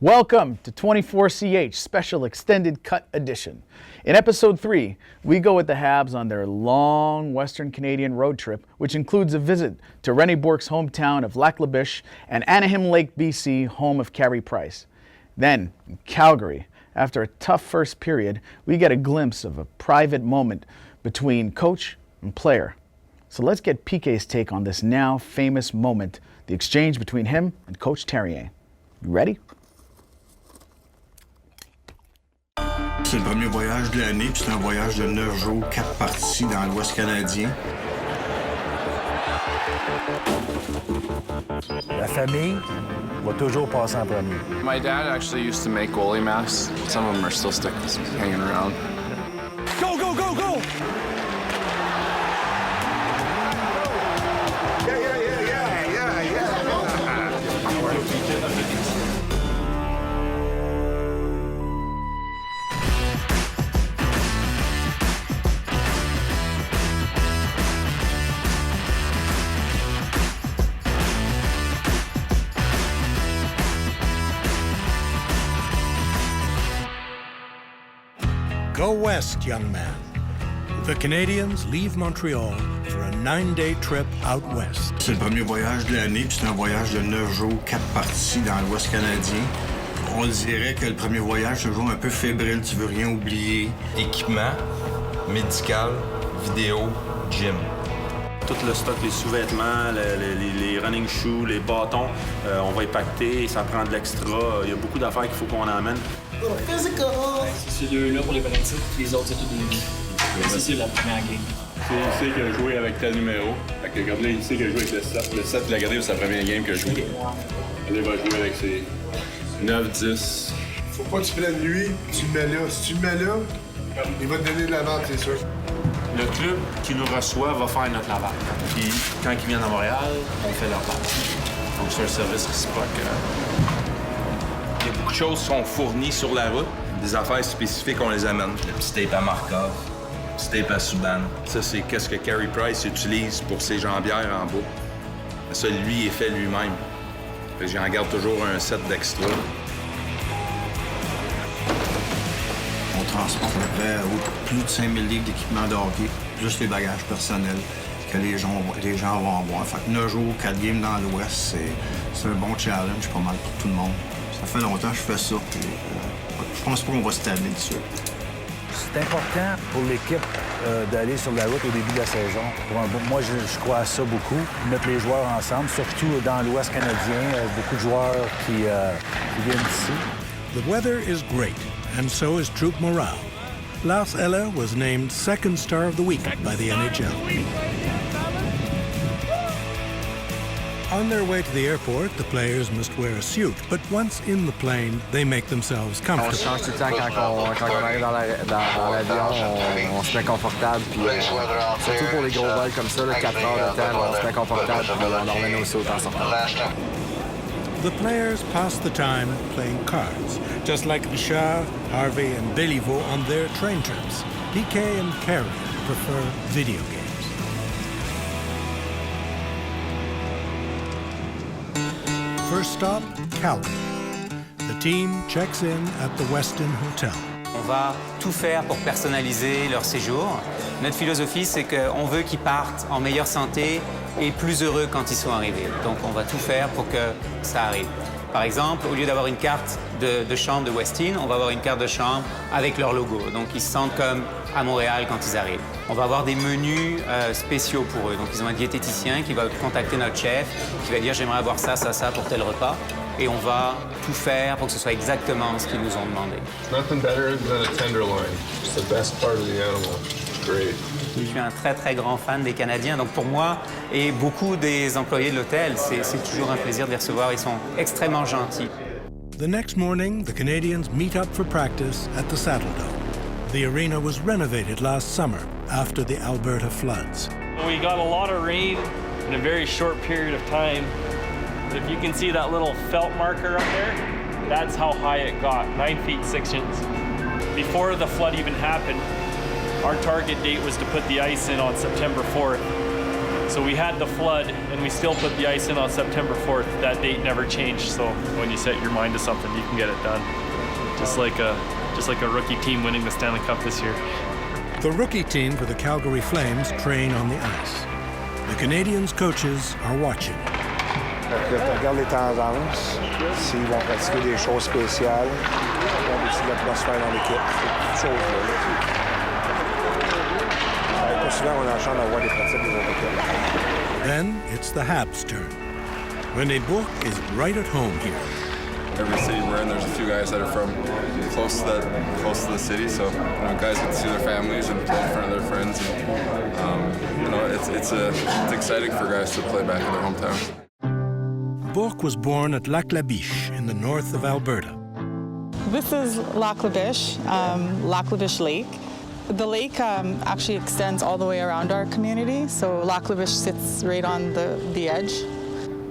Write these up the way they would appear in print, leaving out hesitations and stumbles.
Welcome to 24CH Special Extended Cut Edition. In Episode 3, we go with the Habs on their long Western Canadian road trip, which includes a visit to Rene Bourque's hometown of Lac La Biche and Anaheim Lake, BC, home of Carey Price. Then, in Calgary, after a tough first period, we get a glimpse of a private moment between coach and player. So let's get PK's take on this now famous moment, the exchange between him and Coach Therrien. You ready? C'est le premier voyage de l'année, puis c'est un voyage de 9 jours, 4 parties dans l'Ouest canadien. La famille va toujours passer en premier. My dad actually used to make goalie masks. Some of them are still hanging around. Go, go, go, go! Go west, young man. The Canadiens leave Montreal for a 9-day trip out west. C'est le premier voyage de l'année, puis c'est un voyage de 9 jours, 4 parties dans l'Ouest canadien. On dirait que le premier voyage, c'est toujours un peu fébrile, tu veux rien oublier. Équipement, médical, vidéo, gym. Tout le stock, les sous-vêtements, les running shoes, les bâtons, on va y pacter, ça prend de l'extra. Il y a beaucoup d'affaires qu'il faut qu'on emmène. C'est deux-là pour les pénaltys, les autres, c'est tout des nuits. Ça, c'est la première game. Il sait qu'il a joué avec tel numéro. Fait que regarde là, il sait qu'il a joué avec le 7. Le 7, il a gardé sa première game qu'il a joué. Il va jouer avec ses 9-10. Faut pas que tu prennes nuit, tu le mets là. Si tu le mets là, il va te donner de la vente, c'est sûr. Le club qui nous reçoit va faire notre lavage. Puis quand ils viennent à Montréal, on fait leur part. Donc c'est un service réciproque. Il y a beaucoup de choses qui sont fournies sur la route. Des affaires spécifiques, on les amène. Le petit tape à Markov, le petit tape à Subban. Ça, c'est qu'est-ce que Carey Price utilise pour ses jambières en bas. Ça, lui, il est fait lui-même. J'en garde toujours un set d'extra. On transporte à peu près plus de 5000 livres d'équipement de hockey, juste les bagages personnels que les gens vont avoir. Fait que 9 jours, 4 games dans l'Ouest, c'est un bon challenge, pas mal pour tout le monde. Ça fait longtemps que je fais ça, puis je pense pas qu'on va se tabler dessus. C'est important pour l'équipe d'aller sur la route au début de la saison. Moi, je crois à ça beaucoup, mettre les joueurs ensemble, surtout dans l'Ouest canadien, beaucoup de joueurs qui viennent d'ici. The weather is great, and so is troop morale. Lars Eller was named second star of the week by the NHL. On their way to the airport, the players must wear a suit, but once in the plane, they make themselves On comfortable. se change tout le temps quand on arrive dans l'avion, on se met confortable, puis surtout pour les gros vols comme ça, 4 heures de temps, on se met confortable, puis on emmène aussi autant sortant. The players pass the time playing cards, just like Richard, Harvey, and Béliveau on their train trips. PK and Carey prefer video games. First stop, Calgary. The team checks in at the Westin Hotel. On va tout faire pour personnaliser leur séjour. Notre philosophie, c'est qu'on veut qu'ils partent en meilleure santé et plus heureux quand ils sont arrivés. Donc, on va tout faire pour que ça arrive. Par exemple, au lieu d'avoir une carte de chambre de Westin, on va avoir une carte de chambre avec leur logo. Donc, ils se sentent comme à Montréal quand ils arrivent. On va avoir des menus spéciaux pour eux. Donc, ils ont un diététicien qui va contacter notre chef, qui va dire « J'aimerais avoir ça, ça, ça pour tel repas ». Et on va tout faire pour que ce soit exactement ce qu'ils nous ont demandé. Nothing better than a tenderloin. It's the best part of the animal. Great. Je suis un très, très grand fan des Canadiens. Donc pour moi et beaucoup des employés de l'hôtel, c'est toujours un plaisir de les recevoir. Ils sont extrêmement gentils. The next morning, the Canadiens meet up for practice at the Saddledome. The arena was renovated last summer after the Alberta floods. We got a lot of rain in a very short period of time. If you can see that little felt marker up there, that's how high it got, 9 feet 6 inches. Before the flood even happened, our target date was to put the ice in on September 4th. So we had the flood, and we still put the ice in on September 4th. That date never changed. So when you set your mind to something, you can get it done. Just like a rookie team winning the Stanley Cup this year. The rookie team for the Calgary Flames train on the ice. The Canadiens coaches are watching. Regarde les tendances, s'ils vont pratiquer des choses spéciales, ils vont décider l'atmosphère dans l'équipe, ces petites choses-là. Ça n'arrive pas souvent on a la chance d'avoir des pratiques des autres équipes. Then it's the Habs' turn. Rene Bourque is right at home here. Every city we're in, there's a few guys that are from close to the city, so guys get to see their families and play in front of their friends. And, it's exciting for guys to play back in their hometowns. Bourque was born at Lac La Biche in the north of Alberta. This is Lac La Biche, Lac La Biche Lake. The lake actually extends all the way around our community, so Lac La Biche sits right on the edge.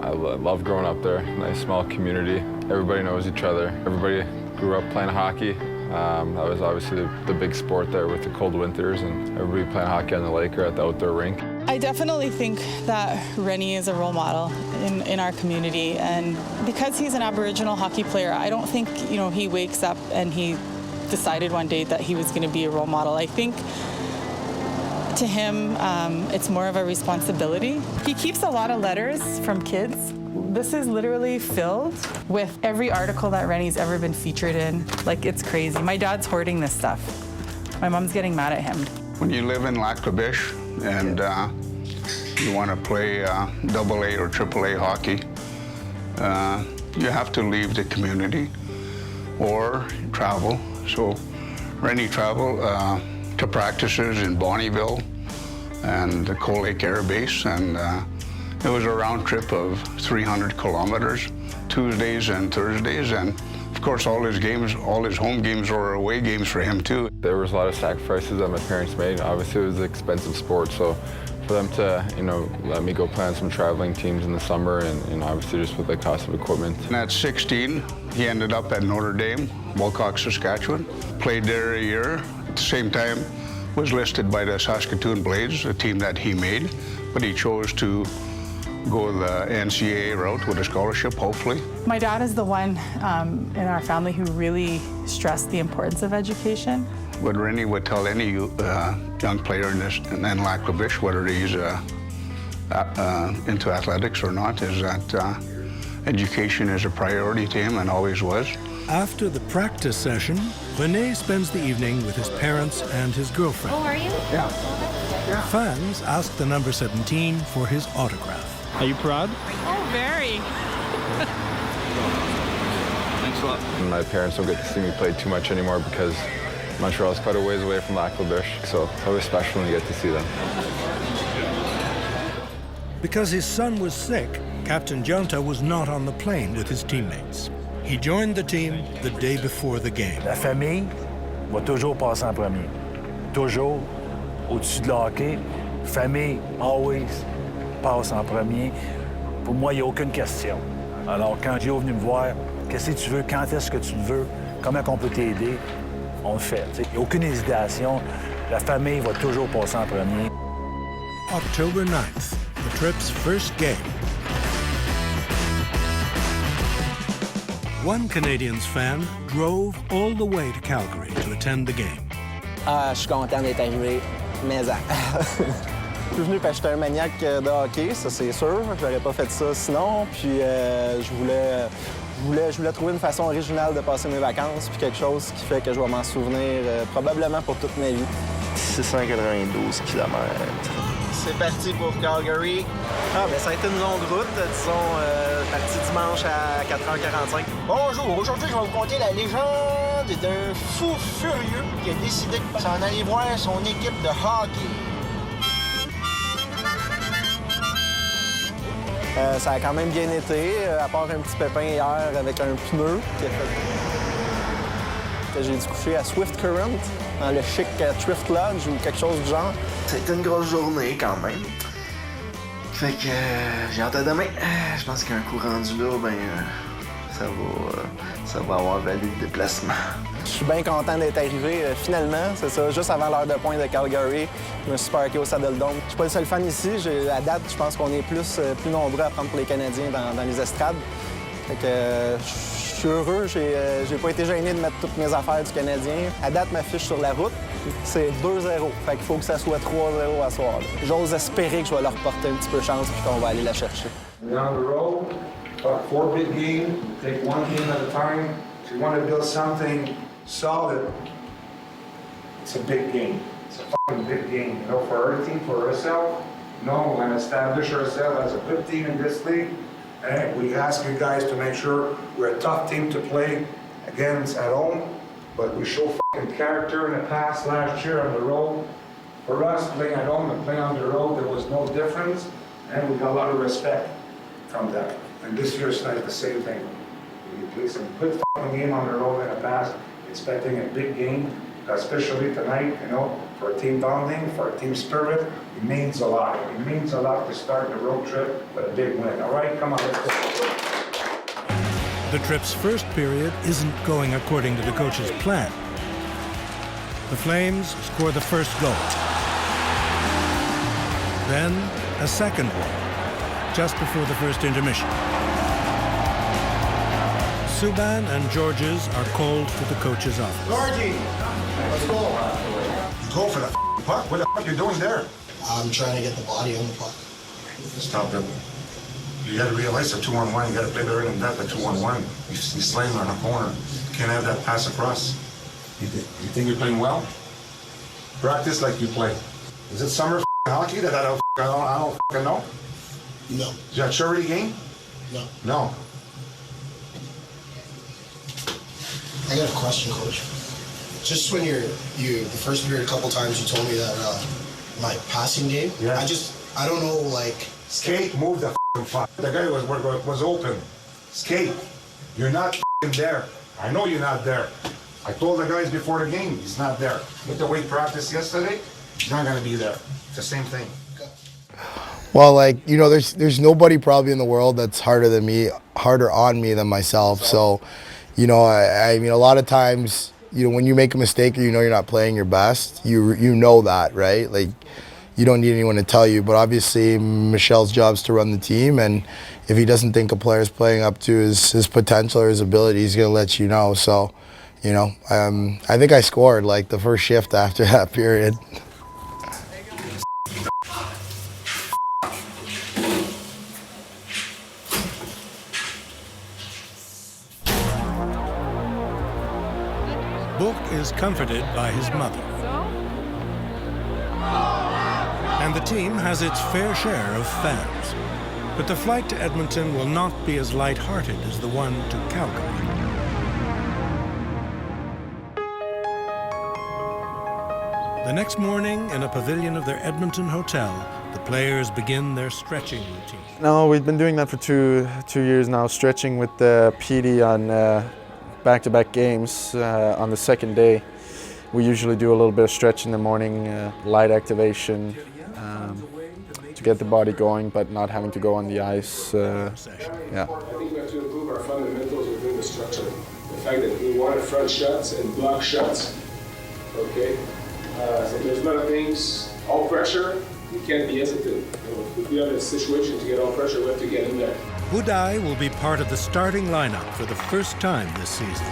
I love growing up there. Nice small community. Everybody knows each other. Everybody grew up playing hockey. That was obviously the big sport there with the cold winters, and everybody playing hockey on the lake or at the outdoor rink. I definitely think that Rene is a role model in our community, and because he's an Aboriginal hockey player, I don't think he wakes up and he decided one day that he was going to be a role model. I think to him, it's more of a responsibility. He keeps a lot of letters from kids. This is literally filled with every article that Rene's ever been featured in. Like, it's crazy. My dad's hoarding this stuff. My mom's getting mad at him. When you live in Lac La Biche and you want to play AA or AAA hockey, you have to leave the community or travel. So Rene traveled to practices in Bonnyville and the Cold Lake Air Base, and it was a round trip of 300 kilometers, Tuesdays and Thursdays, and of course all his home games were away games for him too. There was a lot of sacrifices that my parents made. Obviously it was an expensive sport, so for them to, let me go play on some traveling teams in the summer and obviously just with the cost of equipment. And at 16, he ended up at Notre Dame, Wilcox, Saskatchewan. Played there a year. At the same time, was listed by the Saskatoon Blades, a team that he made, but he chose to go the NCAA route with a scholarship, hopefully. My dad is the one in our family who really stressed the importance of education. What Rene would tell any young player in Lac La Biche, whether he's into athletics or not, is that education is a priority to him and always was. After the practice session, Rene spends the evening with his parents and his girlfriend. Oh, are you? Yeah. Fans ask the number 17 for his autograph. Are you proud? Oh, very. Thanks a lot. My parents don't get to see me play too much anymore because Montreal is quite a ways away from Lac La Biche, so it's always special when you get to see them. Because his son was sick, Captain Jonta was not on the plane with his teammates. He joined the team the day before the game. La famille va toujours passer en premier. Toujours au-dessus de l'hockey. Famille, always, passe en premier. Pour moi, il n'y a aucune question. Alors, quand Gio est venu me voir, qu'est-ce que tu veux, quand est-ce que tu le veux, comment on peut t'aider, on le fait. Il n'y a aucune hésitation. La famille va toujours passer en premier. October 9th, the trip's first game. One Canadiens fan drove all the way to Calgary to attend the game. Je suis content d'être arrivé, mais je suis venu parce que j'étais un maniaque de hockey, ça c'est sûr. J'aurais pas fait ça sinon. Puis je voulais trouver une façon originale de passer mes vacances, puis quelque chose qui fait que je vais m'en souvenir probablement pour toute ma vie. 692 km. C'est parti pour Calgary. Ça a été une longue route, disons, parti dimanche à 4h45. Bonjour, aujourd'hui je vais vous conter la légende d'un fou furieux qui a décidé de s'en aller voir son équipe de hockey. Ça a quand même bien été, à part un petit pépin hier avec un pneu qui a fait que j'ai dû coucher à Swift Current, dans le chic Thrift Lodge ou quelque chose du genre. C'était une grosse journée quand même. Fait que j'ai hâte à demain. Je pense qu'un coup rendu là, ça va avoir valu le déplacement. Je suis bien content d'être arrivé. Finalement, c'est ça, juste avant l'heure de pointe de Calgary, je me suis parké au Saddledome. Je suis pas le seul fan ici. À date, je pense qu'on est plus nombreux à prendre pour les Canadiens dans les estrades. Fait que, je suis heureux. J'ai pas été gêné de mettre toutes mes affaires du Canadien. À date, ma fiche sur la route, c'est 2-0. Fait qu'il faut que ça soit 3-0 à soir. J'ose espérer que je vais leur porter un petit peu chance puis qu'on va aller la chercher. On the road, about 4 big games, take one game at a time. If you want to build something solid, it's a big game. It's a fucking big game, you know, for our team, for ourselves. We want to establish ourselves as a good team in this league. And we ask you guys to make sure we're a tough team to play against at home, but we show fucking character in the past last year on the road. For us, playing at home and playing on the road, there was no difference, and we got a lot of respect from that. And this year it's like the same thing. We played some good fucking game on the road in the past, expecting a big game, especially tonight, you know, for team bonding, for team spirit. It means a lot. It means a lot to start the road trip with a big win. All right, come on, let's go. The trip's first period isn't going according to the coach's plan. The Flames score the first goal. Then a second one, just before the first intermission. Subban and Georges are called to the coach's office. Georgie, let's go. Go for the puck. What the fuck are you doing there? I'm trying to get the body on the puck. Stop it. You got to realize the 2-on-1. You got to play better than that. The 2-on-1. You're slaying on the corner. You can't have that pass across. You think you're playing well? Practice like you play. Is it summer hockey that I don't fucking know? No. Is that a charity game? No. No. I got a question, Coach. Just when the first period, a couple times you told me that my passing game. Yeah. I don't know, like. Skate, move the fuck. The guy was open. Skate. You're not there. I know you're not there. I told the guys before the game, he's not there. With the weight practice yesterday, he's not gonna be there. It's the same thing. Well, like, you know, there's nobody probably in the world that's harder on me than myself. So, you know, I mean, a lot of times, you know, when you make a mistake or you know you're not playing your best, you know that, right? Like, you don't need anyone to tell you. But obviously, Michel's job is to run the team, and if he doesn't think a player's playing up to his potential or his ability, he's going to let you know. So, you know, I think I scored like the first shift after that period. Bourque is comforted by his mother. And the team has its fair share of fans. But the flight to Edmonton will not be as light-hearted as the one to Calgary. The next morning, in a pavilion of their Edmonton hotel, the players begin their stretching routine. No, we've been doing that for two years now, stretching with the PD on back-to-back games. On the second day, we usually do a little bit of stretch in the morning, light activation, to get the body going, but not having to go on the ice. Yeah. I think we have to improve our fundamentals within the structure. The fact that we wanted front shots and block shots. Okay, so there's a lot of things. All pressure, we can't be hesitant. You know, if we have a situation to get all pressure, we have to get in there. Budai will be part of the starting lineup for the first time this season.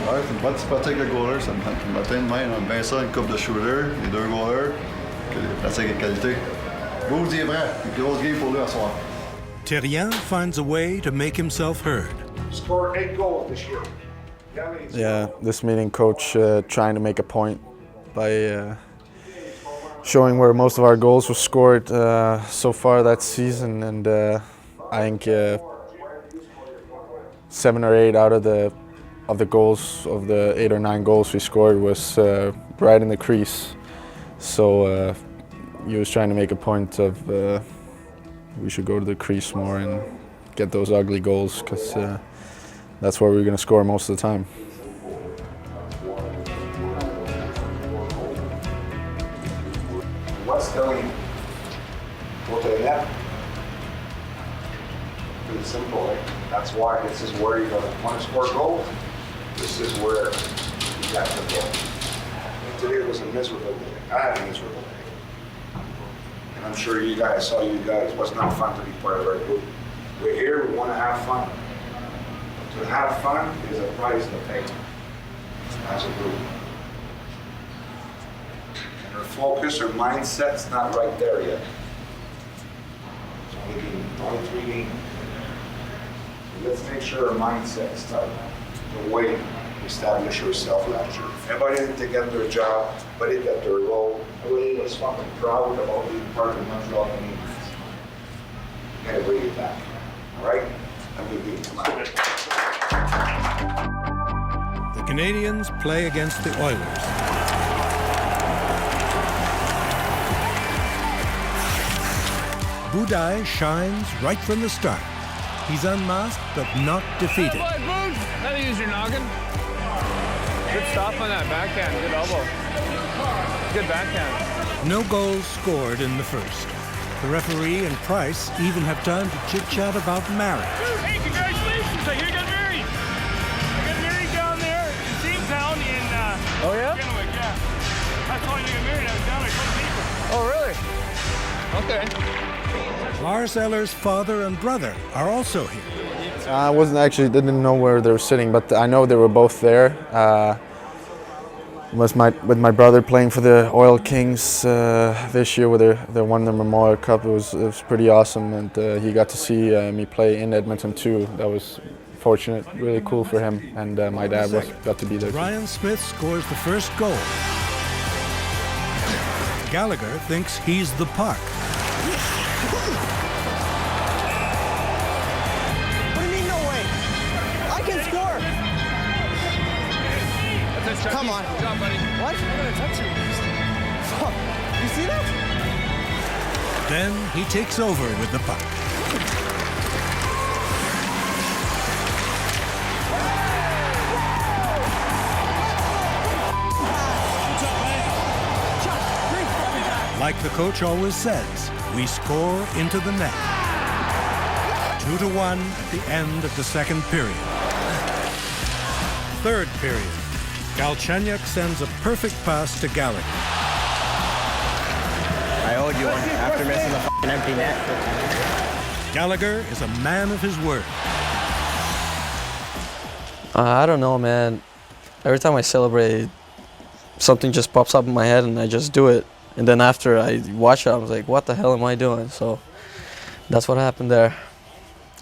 Ouais, c'est une bonne petite pratique de goaler. Ça me matin de même, on aime bien ça, une coupe de shooter, les deux goalers, que les pratiques de qualité. Bouge est vrai, une grosse game pour lui à soir. Therrien finds a way to make himself heard. Scored 8 goals this year. Yeah, this meeting, Coach trying to make a point by showing where most of our goals were scored so far that season, and I think 7 or 8 out of the goals, of the 8 or 9 goals we scored, was right in the crease. So he was trying to make a point of we should go to the crease more and get those ugly goals, because that's where we're going to score most of the time. What's going? Go to the net. simple, eh? That's why this is where you're going to want to score goals. This is where you got to go. And today was a miserable day. I had a miserable day. And I'm sure you guys saw you guys. It was not fun to be part of our group. We're here, we want to have fun. To have fun is a price to pay as a group. And our focus, our mindset's not right there yet. It's only 3 games. So let's make sure our mindset starts the way we established ourselves last year. Everybody didn't get their job, but they got their role. Everybody was fucking proud about being part of the Montreal Canadiens. You gotta bring it back. All right? And we'll be tomorrow. The Canadiens play against the Oilers. Budaj shines right from the start. He's unmasked but not defeated. How to use your noggin? Good stop on that backhand. Good elbow. Good backhand. No goals scored in the first. The referee and Price even have time to chit-chat about marriage. Hey, congratulations! I hear you got married. I got married down there in Steamtown in Oh, yeah? Kennewick, yeah. That's why I got married. I was down there for the paper. Oh, really? Okay. Lars Eller's father and brother are also here. I didn't know where they were sitting, but I know they were both there. With my brother playing for the Oil Kings this year, where they won the Memorial Cup, it was pretty awesome, and he got to see me play in Edmonton too. That was fortunate, really cool for him, and my dad got to be there too. Ryan Smith scores the first goal. Gallagher thinks he's the puck. What do you mean, no way? I can score! Come on. Good job, buddy. What? I'm gonna touch you. Oh, you see that? Then he takes over with the puck. Like the coach always says, we score into the net. 2-1 at the end of the second period. Third period. Galchenyuk sends a perfect pass to Gallagher. I owed you one after missing the fucking empty net. Gallagher is a man of his word. I don't know, man. Every time I celebrate, something just pops up in my head and I just do it. And then after I watch it, I was like, what the hell am I doing? So that's what happened there.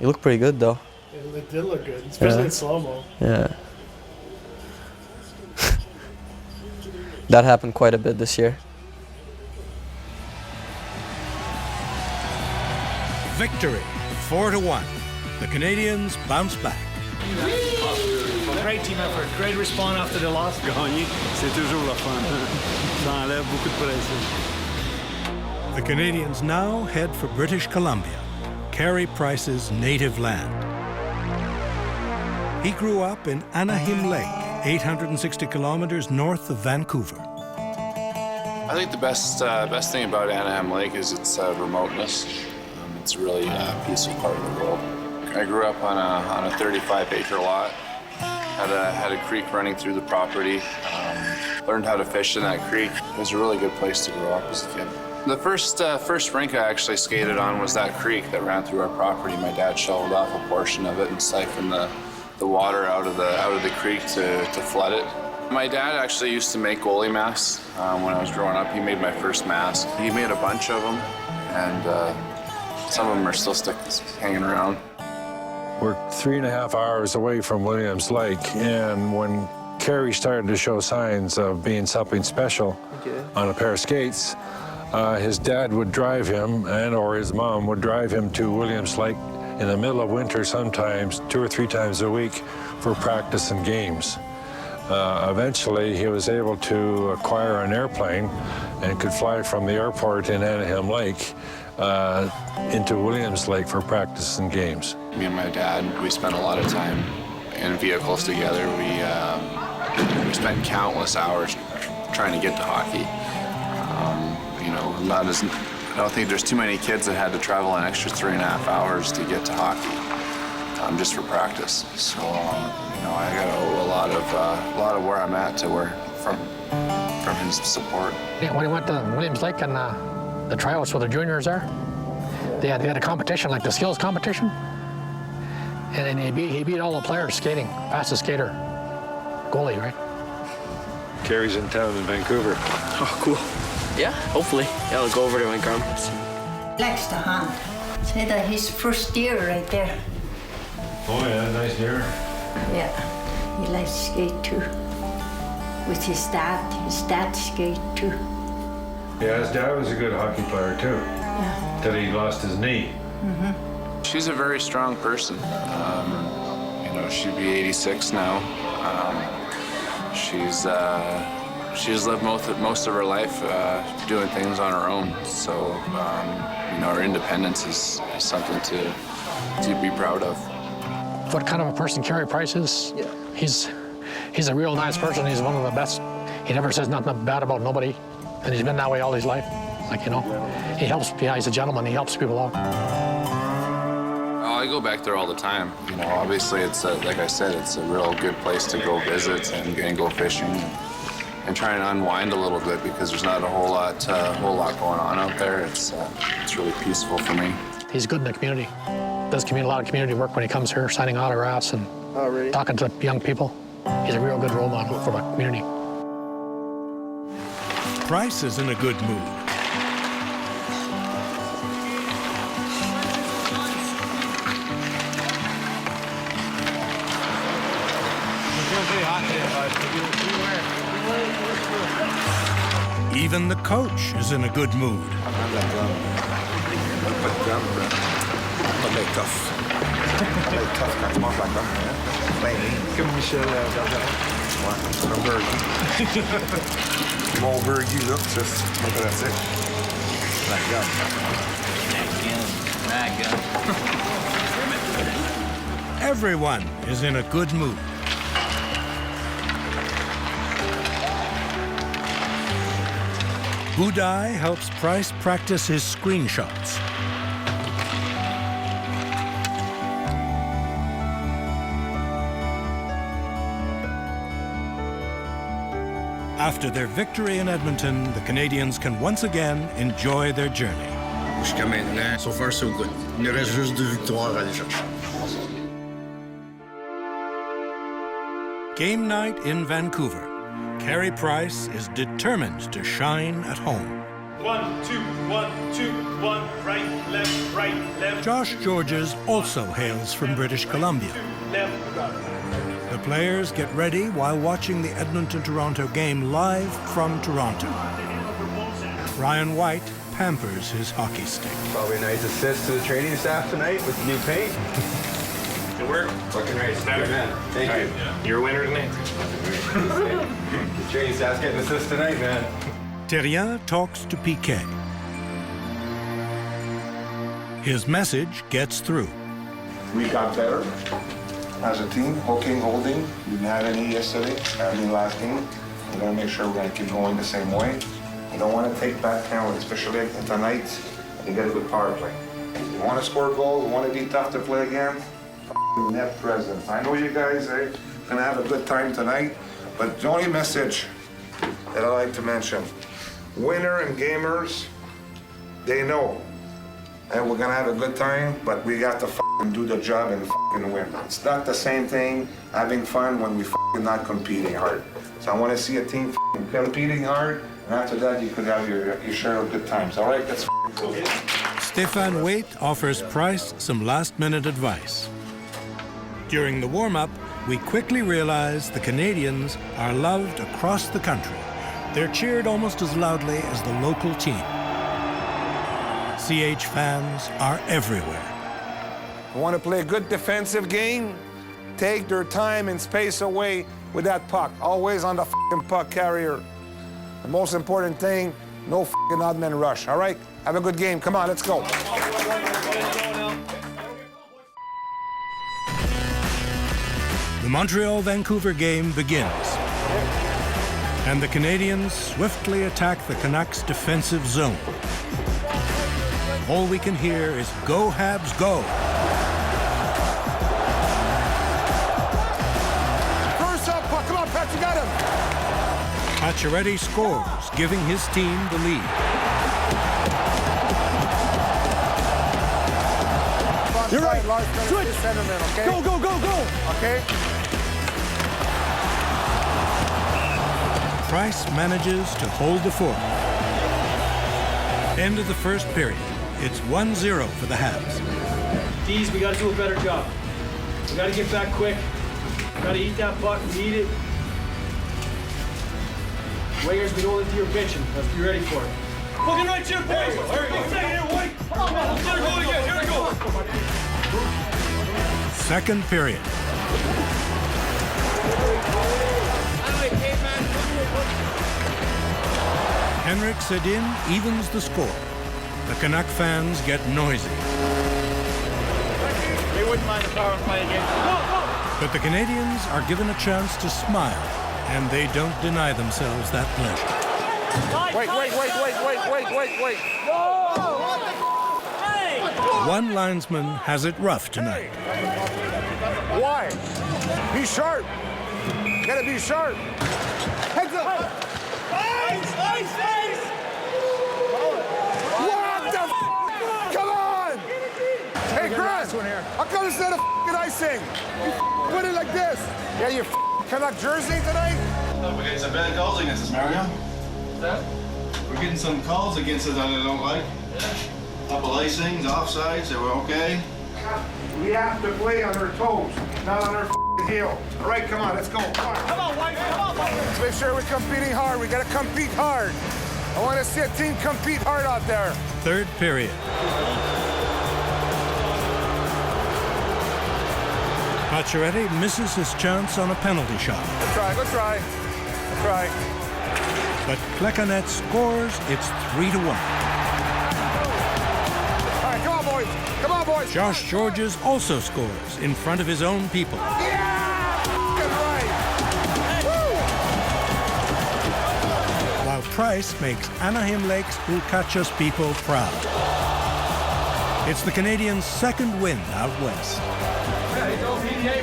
You look pretty good, though. It did look good, especially in slow-mo. Yeah. That happened quite a bit this year. Victory, 4-1. The Canadiens bounce back. Great team effort, great response after the loss. Gagner, c'est toujours le fun. Ça enlève beaucoup de pression. The Canadiens now head for British Columbia, Carey Price's native land. He grew up in Anaheim Lake, 860 kilometers north of Vancouver. I think the best thing about Anaheim Lake is its remoteness. It's a really peaceful part of the world. I grew up on a 35-acre lot. Had a creek running through the property. Learned how to fish in that creek. It was a really good place to grow up as a kid. The first rink I actually skated on was that creek that ran through our property. My dad shoveled off a portion of it and siphoned the water out of the creek to flood it. My dad actually used to make goalie masks when I was growing up. He made my first mask. He made a bunch of them, and some of them are still hanging around. We're 3.5 hours away from Williams Lake, and when Carey started to show signs of being something special on a pair of skates, his dad would drive him, or his mom would drive him to Williams Lake in the middle of winter, sometimes 2 or 3 times a week for practice and games. Eventually, he was able to acquire an airplane and could fly from the airport in Anaheim Lake into Williams Lake for practice and games. Me and my dad, we spent a lot of time in vehicles together. We spent countless hours trying to get to hockey. I don't think there's too many kids that had to travel an extra 3.5 hours to get to hockey. just for practice. So I got to owe a lot of where I'm at to where from his support. Yeah, when he went to Williams Lake and the tryouts with the juniors there, they had a competition, like the skills competition, and he beat all the players skating, fastest skater, goalie, right? Carey's in town in Vancouver. Oh, cool. Yeah, hopefully. Yeah, I'll go over to my grandma's. Likes the hunt. Say that his first deer right there. Oh yeah, nice deer. Yeah, he likes to skate too. With his dad skate too. Yeah, his dad was a good hockey player too. Yeah. Till he lost his knee. Mm-hmm. She's a very strong person. She'd be 86 now. She's lived most of her life doing things on her own. So, her independence is something to be proud of. What kind of a person Carey Price is? Yeah. He's a real nice person. He's one of the best. He never says nothing bad about nobody, and he's been that way all his life. He helps. Yeah, he's a gentleman. He helps people out. I go back there all the time. Obviously, it's like I said, it's a real good place to go visit and go fishing and try and unwind a little bit because there's not a whole lot going on out there. It's really peaceful for me. He's good in the community. Does a lot of community work when he comes here, signing autographs and talking to young people. He's a real good role model for the community. Price is in a good mood. Even the coach is in a good mood. Comme Michel Bergeron. Ouais, un burger. Mon burger, là, ça, c'est pratique. Everyone is in a good mood. Budai helps Price practice his screenshots. After their victory in Edmonton, the Canadiens can once again enjoy their journey. Jusqu'à maintenant, so far so good. Il nous reste juste 2 victoires à aller chercher. Game night in Vancouver. Carey Price is determined to shine at home. 1, 2, 1, 2, 1, right, left, Josh Georges also hails from British Columbia. left. The players get ready while watching the Edmonton-Toronto game live from Toronto. Ryan White pampers his hockey stick. Probably a nice assist to the training staff tonight with the new paint. Good work. Fucking nice. Better. Man. Thank you. You're a winner tonight. The training staff's getting an assist tonight, man. Therrien talks to PK. His message gets through. We got better as a team, hooking, holding. We didn't have any yesterday, last game. We're gonna make sure we're gonna keep going the same way. You don't want to take back penalties, especially tonight. You get a good power play. You want to score goals, you want to be tough to play again. Net presence. I know you guys are gonna have a good time tonight, but the only message that I like to mention: winner and gamers, they know. And we're gonna have a good time, but we got to do the job and win. It's not the same thing having fun when we not competing hard. So I want to see a team competing hard, and after that you could have your share of good times. All right, that's cool. Stefan Waite offers Price some last-minute advice. During the warm-up, we quickly realize the Canadiens are loved across the country. They're cheered almost as loudly as the local team. CH fans are everywhere. Want to play a good defensive game? Take their time and space away with that puck. Always on the puck carrier. The most important thing, no odd man rush. All right? Have a good game. Come on, let's go. The Montreal-Vancouver game begins. And the Canadiens swiftly attack the Canucks' defensive zone. All we can hear is "Go Habs, go!" Pacioretty scores, giving his team the lead. You're right, switch. Okay? Go, go, go, go. Okay. Price manages to hold the fort. End of the first period. It's 1-0 for the Habs. D's, we got to do a better job. We got to get back quick. We got to eat that puck. We need it. Wingers, we don't let to your pitching. Let's be ready for it. Fucking right here, boys. Come on, let's go again. Here we go. Second period. Henrik Sedin evens the score. The Canuck fans get noisy. They wouldn't mind the power play again. But the Canadiens are given a chance to smile, and they don't deny themselves that pleasure. Wait. One linesman has it rough tonight. Why? Be sharp. You gotta be sharp. Heads up. Ice! What the f? Come on! Hey, Grant, how come instead of f***ing icing? You put it like this. Yeah, you Canuck jersey tonight? We're getting some bad calls against us, Mario. We're getting some calls against us that I don't like. Couple icings, offsides, they were okay. We have to play on our toes, not on our heel. All right, come on, let's go. Come on, White. Let's make sure we're competing hard. We gotta compete hard. I want to see a team compete hard out there. Third period. Pacioretty misses his chance on a penalty shot. Let's try. But Plekanec scores. It's 3-1. All right, come on, boys. Josh Georges also scores in front of his own people. While Price makes Anaheim Lakes Ulkachas people proud. It's the Canadiens' second win out west. Yeah.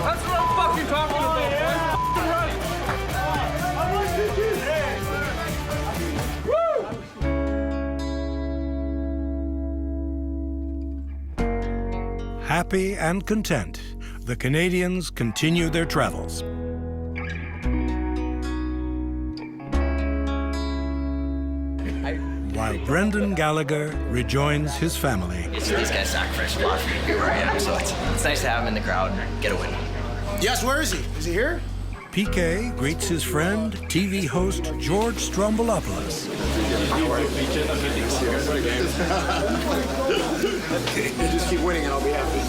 That's what I'm fucking talking about, Happy and content, the Canadiens continue their travels. While Brendan Gallagher rejoins his family. These guys sacrificed a lot for me to be where I am, so it's nice to have him in the crowd and get a win. Yes, where is he? Is he here? PK greets his friend, TV host George Stroumboulopoulos. Just keep winning and I'll be happy.